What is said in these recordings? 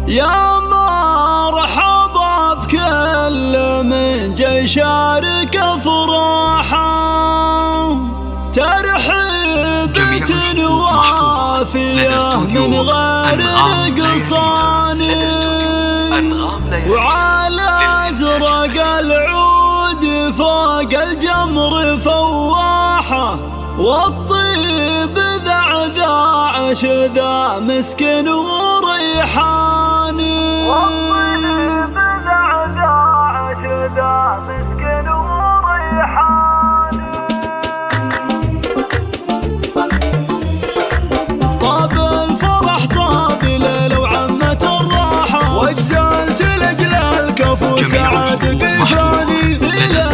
يا مرحبا بكل من جاي يشارك افراحه، ترحيبة وافية من غير نقصان، وعلى ازرق العود فوق الجمر فواحه، والطيب ذعذاع شذا مسكن وريحان، والطيب ذعذاع شذا مسكن وريحان. طاب الفرح طاب ليلة وعمت الراحة، واجزلت لجل الكفو سعد قفاني، في ليلة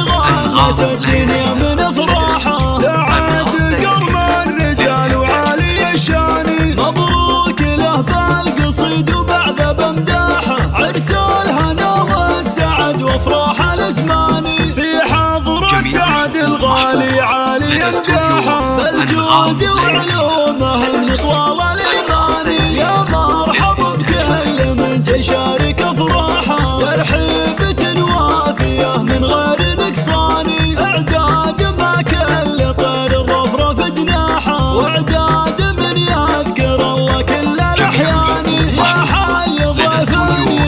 غانت الدنيا من افراحها، سعد قرم الرجال وعالي الشان، مبروك له بالقصيد وبعد بمداحه، عرس الهنا والسعد وافراح الازمان، في حضرة سعد الغالي عالي مداحه، بالجود وعلومه طوال الايمان. يا مرحبا بكل من جاي يشارك افراحه، ترحيبة وافية من غير نقصان، اعداد ما كل طير الرفرف جناحه، واعداد من يذكر الله كل الاحيان. يا حي ضيف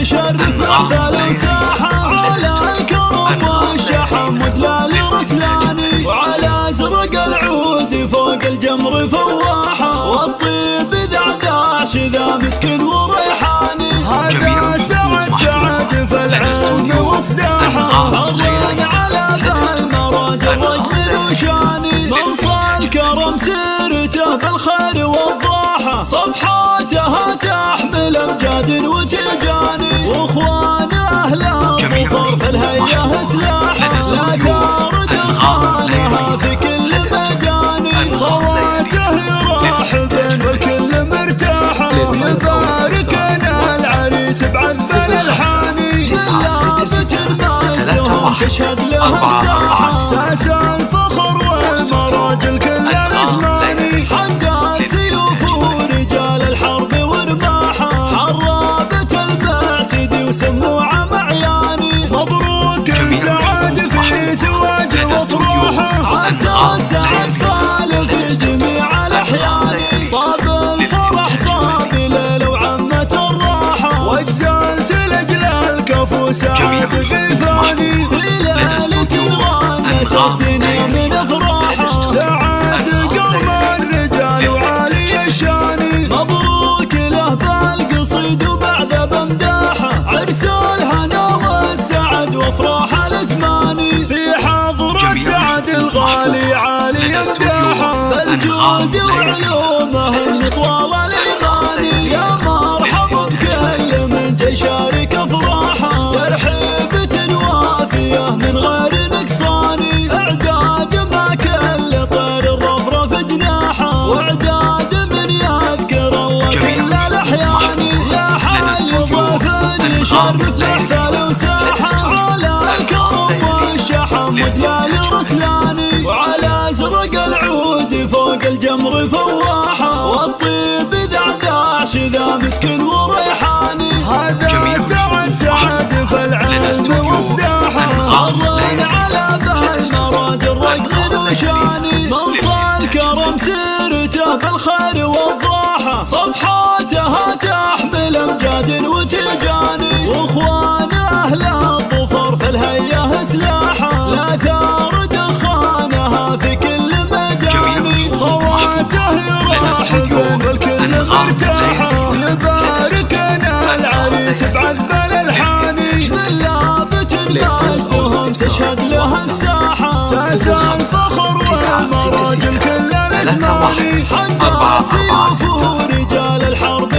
يشرف مثل ساحه، على الكرم والشحم ودلال رسلاني، وعلى ازرق العود فوق الجمر فواحه، والطيب ذعذاع شذا مسكن وريحاني، هذا سعد سعد في العلم وصداحه، الران على بالمراج الرقم الوشاني، منصى الكرم سيرته بالخير والضاحه، صفحاتها تحمل امجاد وتجاني، واخوان اهل الظفر في الهيئه سلاحه، لا ثار دخانها في كل ميدان، خواته يرحبن والكل مرتاحه، يباركنا العريس بعذب الالحاني، لابت المجدهم تشهد له الساحه، ساس الفخر والمراجل كل الازمان، حق سيوف ورجال الحرب ورماحه، حرابة المعتدي وسموعه معياني، مبروك سعد في زواج وافراحه، عسى سعد فال في جميع الاحيان، طاب الفرح طاب ليلة وعمت الراحه، واجزلت لاجل الكفو سعد قفاني، في ليلة غانت الدنيا من افراحه، سعد قرم الرجال وعالي الشان، مبروك له بالقصيد وبعد بمداحه، عرس الهنا والسعد وافراح الازمان، في حضرة سعد الغالي عالي مداحه، بالجود وعلومه طوال الايمان. يا مرحبا بكل من جاي يشارك افراحه، ترحيبة وافية من غير نقصان، اعداد ما كل طير الرفرف جناحه، واعداد من يذكر الله كل الاحيان. يا حي ضيف يشرف محفل وساحه، على الكرم والشحم ودلال رسلاني، وعلى ازرق العود فوق الجمر فواحه، والطيب ذعذاع شذا مسكن وريحاني، هذا سعد سعد في العلم وصداحه، الران على بالمراج الرقم الوشاني، منصى الكرم سيرته بالخير والضاحه، صفحاتها تحمل امجاد وتجاني، واخوان اهل الظفر في الهيئه سلاحه، لا ثار دخانها في كل ميدان، خواته يرحبن والكل مرتاحه، يباركنا العريس بعذب الالحاني، من لابت المجدهم تشهد له الساحه، ساس الفخر والمراجل كل الازمان، حق سيوف ورجال الحرب